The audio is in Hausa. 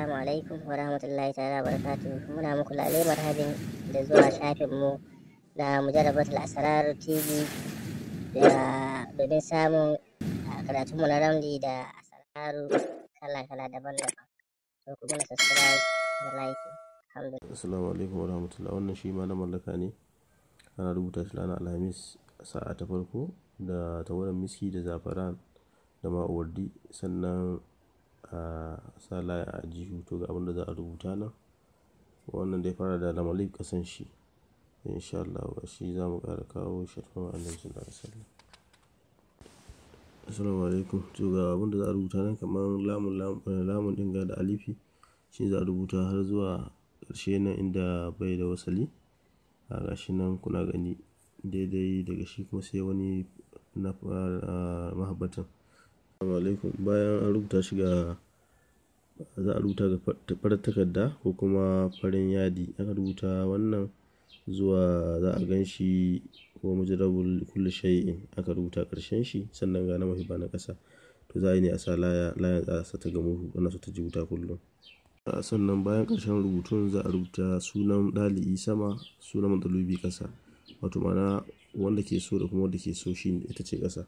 Assalamu alaikum wa rahmatullahi ta'ala wa barakatuhu. Muna muku lale marhabin da zuwa shafinmu na Mujarrabatul Asrar TV da domin samun karatunmu na ramli da asraru kala-kala daban-daban. To ku mana subscribe da like. Alhamdulillah. Assalamu alaikum wa rahmatullahi. Wannan shi ma na mallaka ne. Ana rubuta shi ranar Alhamis sa'a ta farko da tawaran miski da zafaran da ma'uwardi, sannan a sa laya a jihu. To ga abin da za a rubuta nan. Wannan dai fara da lamalib kasan shi. Insha Allah shi za mu ƙara kawo shi kuma Annabi sallallahu alaihi wasallam. Assalamu alaikum. To ga abin da za a rubuta nan kamar lamun din ga da alifi shi za a rubuta har zuwa ƙarshe nan inda bai da wasali. A gashi nan kuna gani daidai daga shi kuma sai wani na mahabbatan. Assalamu alaikum. Bayan an rubuta shi ga za a rubuta ga farar takarda ko kuma farin yadi. Aka rubuta wannan zuwa za a gan shi ko mujarrabul kulli shay'in aka rubuta ƙarshen shi, sannan ga na mahibba na ƙasa. To za a yi ne a sa layan za a sa ta ga murhu wannan su ta ji wuta kullum. Sannan bayan ƙarshen rubutun za a rubuta sunan ɗali'i sama, sunan matsalubi ƙasa. Wato ma'ana wanda ke so da kuma wanda ke so shi ita ce ƙasa.